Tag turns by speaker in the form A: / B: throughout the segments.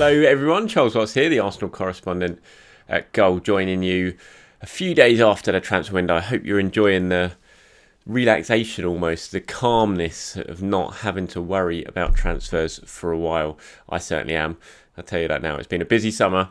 A: Hello everyone, Charles Watts here, the Arsenal correspondent at Goal, joining you a few days after the transfer window. I hope you're enjoying the relaxation almost, the calmness of not having to worry about transfers for a while. I certainly am. I'll tell you that now. It's been a busy summer.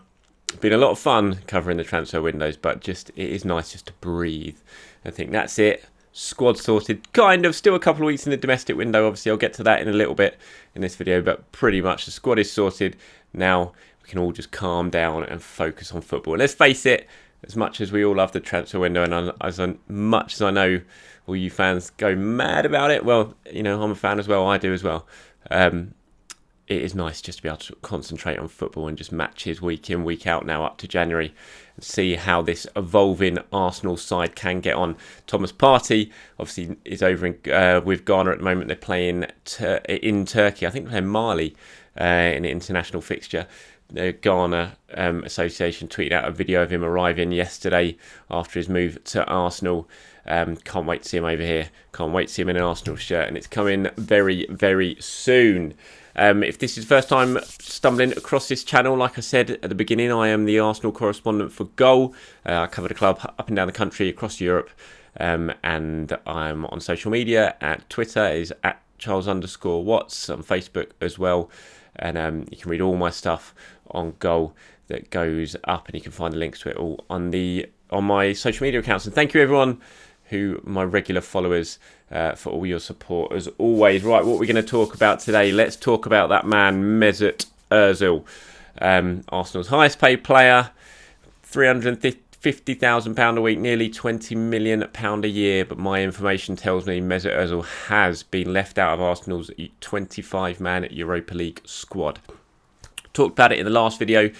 A: It's been a lot of fun covering the transfer windows, but it is nice just to breathe. I think that's it. Squad sorted, kind of. Still a couple of weeks in the domestic window. Obviously, I'll get to that in a little bit in this video, but pretty much the squad is sorted. Now we can all just calm down and focus on football. Let's face it, as much as we all love the transfer window, and as much as I know all you fans go mad about it, well, you know, I'm a fan as well. I do as well. It is nice just to be able to concentrate on football and just matches week in, week out now up to January and see how this evolving Arsenal side can get on. Thomas Partey obviously is over with Ghana at the moment. They're playing in Turkey. I think they're playing Mali in an international fixture. The Ghana Association tweeted out a video of him arriving yesterday after his move to Arsenal. Can't wait to see him over here. Can't wait to see him in an Arsenal shirt, and it's coming very, very soon. If this is the first time stumbling across this channel, like I said at the beginning, I am the Arsenal correspondent for Goal. I cover the club up and down the country, across Europe, and I'm on social media. At Twitter is at Charles_Watts, on Facebook as well, and you can read all my stuff on Goal that goes up, and you can find the links to it all on my social media accounts. And thank you everyone my regular followers, for all your support as always. Right, what we're going to talk about today, let's talk about that man Mesut Ozil, Arsenal's highest paid player, £350,000 a week, nearly £20 million a year, but my information tells me Mesut Ozil has been left out of Arsenal's 25-man Europa League squad. Talked about it in the last video.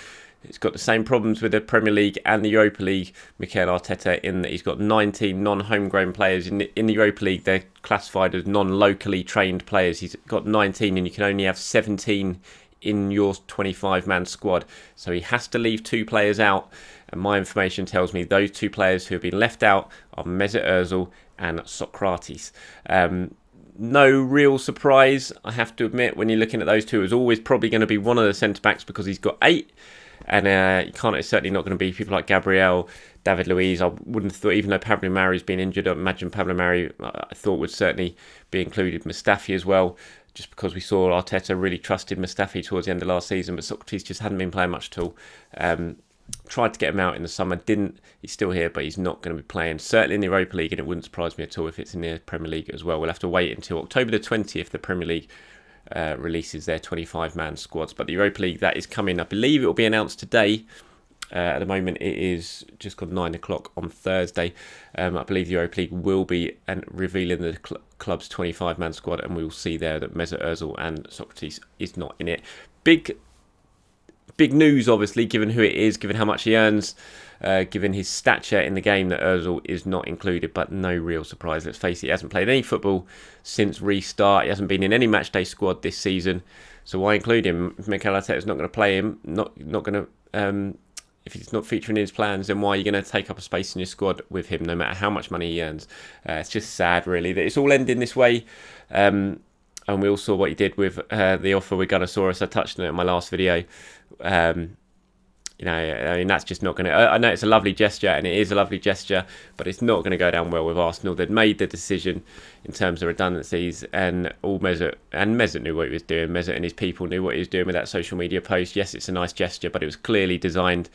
A: It's got the same problems with the Premier League and the Europa League, Mikel Arteta, in that he's got 19 non-homegrown players. In the Europa League, they're classified as non-locally trained players. He's got 19 and you can only have 17 in your 25-man squad. So he has to leave 2 players out. And my information tells me those 2 players who have been left out are Mesut Ozil and Sokratis. No real surprise, I have to admit, when you're looking at those two. It was always probably going to be one of the centre-backs because he's got 8. And it's certainly not going to be people like Gabriel, David Luiz. I wouldn't have thought, even though Pablo Mari's been injured, I imagine Pablo Mari, I thought, would certainly be included. Mustafi as well, just because we saw Arteta really trusted Mustafi towards the end of last season, but Sokratis just hadn't been playing much at all. Tried to get him out in the summer, didn't. He's still here, but he's not going to be playing, certainly in the Europa League, and it wouldn't surprise me at all if it's in the Premier League as well. We'll have to wait until October the 20th, the Premier League releases their 25-man squads. But the Europa League, that is coming. I believe it will be announced today. At the moment, it is just gone 9 o'clock on Thursday. I believe the Europa League will be revealing the club's 25-man squad, and we will see there that Mesut Ozil and Sokratis is not in it. Big news, obviously, given who it is, given how much he earns, given his stature in the game, that Ozil is not included, but no real surprise. Let's face it, he hasn't played any football since restart. He hasn't been in any matchday squad this season, so why include him? If Mikel Arteta is not going to play him, not going to, if he's not featuring in his plans, then why are you going to take up a space in your squad with him, no matter how much money he earns? It's just sad, really, that it's all ending this way. And we all saw what he did with the offer with Gunnersaurus. I touched on it in my last video. I mean, that's just not going to... I know it's a lovely gesture, and it is a lovely gesture, but it's not going to go down well with Arsenal. They'd made the decision in terms of redundancies, and Mesut knew what he was doing. Mesut and his people knew what he was doing with that social media post. Yes, it's a nice gesture, but it was clearly designed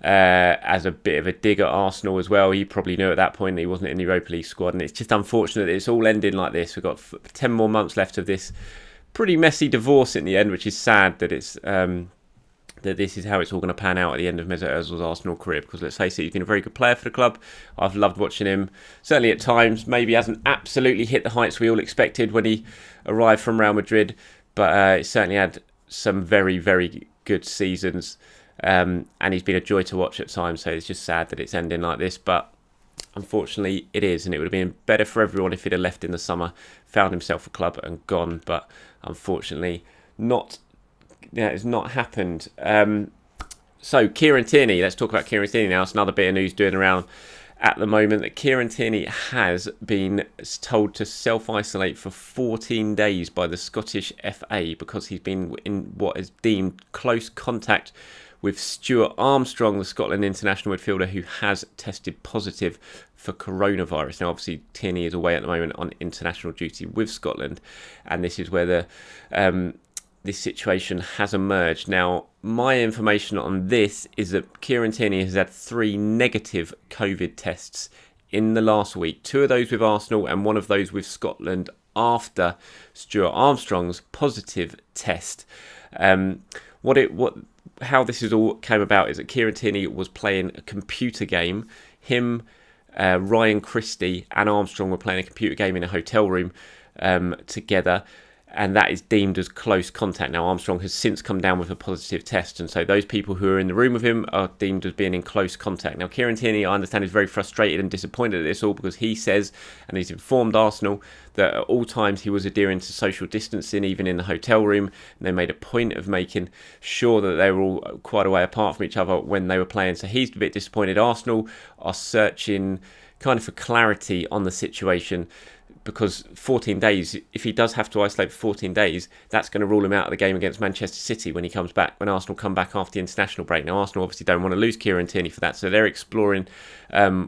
A: as a bit of a dig at Arsenal as well. He probably knew at that point that he wasn't in the Europa League squad, and it's just unfortunate that it's all ending like this. We've got 10 more months left of this pretty messy divorce in the end, which is sad that it's... that this is how it's all going to pan out at the end of Mesut Ozil's Arsenal career, because let's face it, he's been a very good player for the club. I've loved watching him, certainly at times. Maybe hasn't absolutely hit the heights we all expected when he arrived from Real Madrid, but he certainly had some very, very good seasons, and he's been a joy to watch at times, so it's just sad that it's ending like this, but unfortunately it is, and it would have been better for everyone if he'd have left in the summer, found himself a club and gone, but unfortunately not. Yeah, it's not happened. So Kieran Tierney, let's talk about Kieran Tierney now. It's another bit of news doing around at the moment that Kieran Tierney has been told to self-isolate for 14 days by the Scottish FA because he's been in what is deemed close contact with Stuart Armstrong, the Scotland international midfielder, who has tested positive for coronavirus. Now, obviously, Tierney is away at the moment on international duty with Scotland, and this is where this situation has emerged. Now, my information on this is that Kieran Tierney has had 3 negative COVID tests in the last week. 2 of those with Arsenal and 1 of those with Scotland after Stuart Armstrong's positive test. How this is all came about is that Kieran Tierney was playing a computer game. Him, Ryan Christie and Armstrong were playing a computer game in a hotel room together, and that is deemed as close contact. Now, Armstrong has since come down with a positive test, and so those people who are in the room with him are deemed as being in close contact. Now, Kieran Tierney, I understand, is very frustrated and disappointed at this all because he says, and he's informed Arsenal, that at all times he was adhering to social distancing, even in the hotel room, and they made a point of making sure that they were all quite a way apart from each other when they were playing. So he's a bit disappointed. Arsenal are searching kind of for clarity on the situation, because 14 days, if he does have to isolate for 14 days, that's going to rule him out of the game against Manchester City when he comes back, when Arsenal come back after the international break. Now, Arsenal obviously don't want to lose Kieran Tierney for that, so they're exploring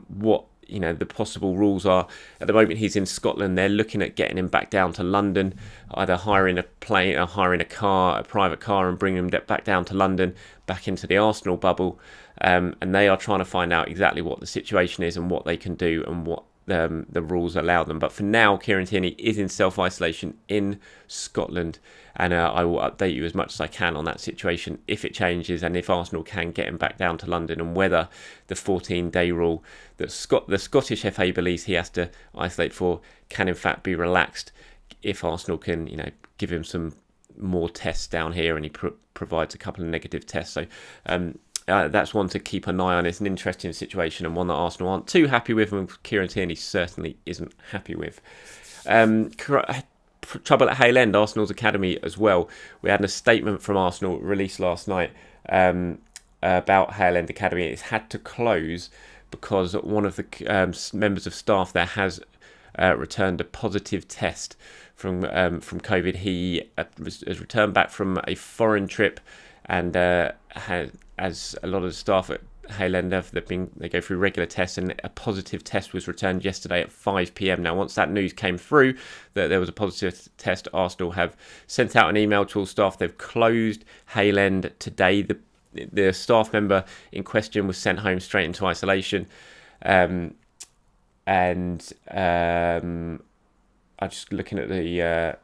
A: what the possible rules are. At the moment, he's in Scotland. They're looking at getting him back down to London, either hiring a plane or hiring a private car, and bringing him back down to London, back into the Arsenal bubble. And they are trying to find out exactly what the situation is and what they can do and what the rules allow them. But for now, Kieran Tierney is in self-isolation in Scotland, and I will update you as much as I can on that situation if it changes, and if Arsenal can get him back down to London, and whether the 14-day rule that the Scottish FA believes he has to isolate for can in fact be relaxed if Arsenal can give him some more tests down here, and he provides a couple of negative tests. So that's one to keep an eye on. It's an interesting situation, and one that Arsenal aren't too happy with, and Kieran Tierney certainly isn't happy with. Trouble at Hale End, Arsenal's academy as well. We had a statement from Arsenal released last night about Hale End Academy. It's had to close because one of the members of staff there has returned a positive test from COVID. He has returned back from a foreign trip, and as a lot of the staff at Hale End they go through regular tests, and a positive test was returned yesterday at 5 p.m. Now, once that news came through that there was a positive test, Arsenal have sent out an email to all staff. They've closed Hale End today. The staff member in question was sent home straight into isolation, and I'm just looking at the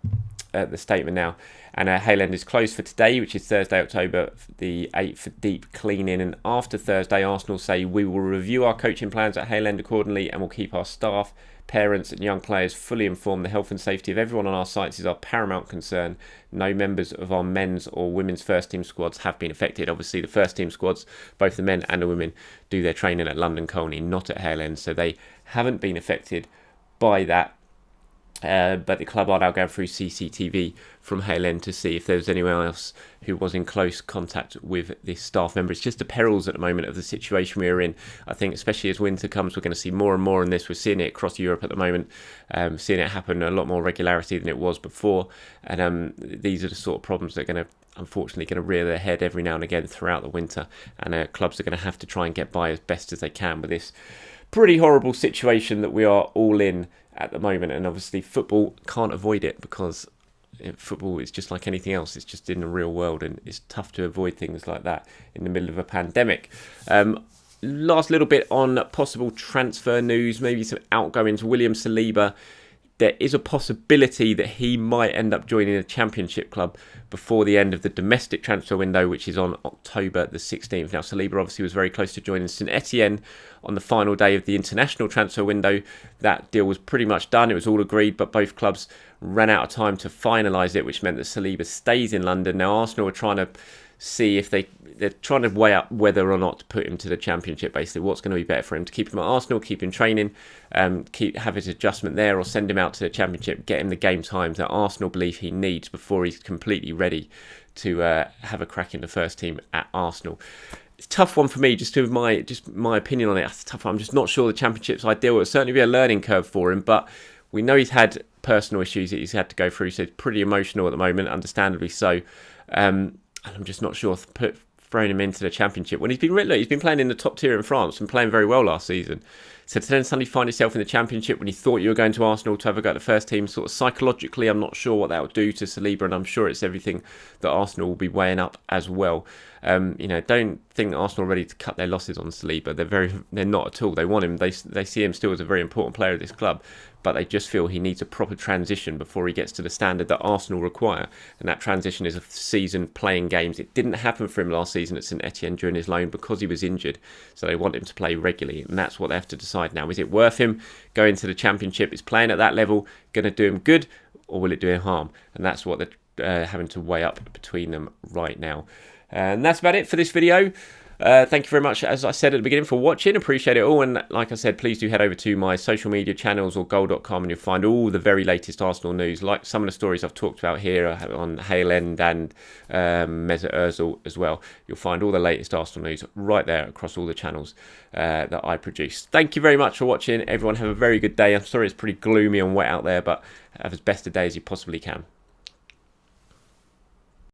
A: statement now. And Hale End is closed for today, which is Thursday, October the 8th, for deep cleaning. And after Thursday, Arsenal say, we will review our coaching plans at Hale End accordingly, and will keep our staff, parents and young players fully informed. The health and safety of everyone on our sites is our paramount concern. No members of our men's or women's first team squads have been affected. Obviously, the first team squads, both the men and the women, do their training at London Colney, not at Hale End. So they haven't been affected by that. But the club are now going through CCTV from Hale End to see if there's anyone else who was in close contact with this staff member. It's just the perils at the moment of the situation we're in. I think especially as winter comes, we're going to see more and more in this. We're seeing it across Europe at the moment, seeing it happen a lot more regularity than it was before. And these are the sort of problems that are going to, unfortunately, going to rear their head every now and again throughout the winter. And clubs are going to have to try and get by as best as they can with this pretty horrible situation that we are all in at the moment. And obviously football can't avoid it, because football is just like anything else. It's just in the real world, and it's tough to avoid things like that in the middle of a pandemic. Last little bit on possible transfer news, maybe some outgoings. William Saliba, there is a possibility that he might end up joining a championship club before the end of the domestic transfer window, which is on October the 16th. Now, Saliba obviously was very close to joining St Etienne on the final day of the international transfer window. That deal was pretty much done. It was all agreed, but both clubs ran out of time to finalise it, which meant that Saliba stays in London. Now, Arsenal are trying to see if they're trying to weigh up whether or not to put him to the championship. Basically, what's going to be better for him, to keep him at Arsenal, keep him training, have his adjustment there, or send him out to the championship, get him the game times that Arsenal believe he needs before he's completely ready to have a crack in the first team at Arsenal. it's a tough one for me, just my opinion on it. It's a tough one. I'm just not sure the Championship's ideal. It'll certainly be a learning curve for him, but we know he's had personal issues that he's had to go through, so he's pretty emotional at the moment, understandably so. And I'm just not sure throwing him into the Championship when he's been playing in the top tier in France and playing very well last season. So to then suddenly find yourself in the Championship when you thought you were going to Arsenal to have a go at the first team, sort of psychologically, I'm not sure what that will do to Saliba, and I'm sure it's everything that Arsenal will be weighing up as well. Don't think Arsenal are ready to cut their losses on Saliba. They're not at all. They want him. They see him still as a very important player of this club, but they just feel he needs a proper transition before he gets to the standard that Arsenal require. And that transition is a season playing games. It didn't happen for him last season at St Etienne during his loan because he was injured. So they want him to play regularly, and that's what they have to decide now. Is it worth him going to the Championship? Is playing at that level going to do him good, or will it do him harm? And that's what they're having to weigh up between them right now. And that's about it for this video. Thank you very much, as I said at the beginning, for watching. Appreciate it all. And like I said, please do head over to my social media channels or goal.com and you'll find all the very latest Arsenal news, like some of the stories I've talked about here on Hale End and Mesut Ozil as well. You'll find all the latest Arsenal news right there across all the channels that I produce. Thank you very much for watching. Everyone have a very good day. I'm sorry it's pretty gloomy and wet out there, but have as best a day as you possibly can.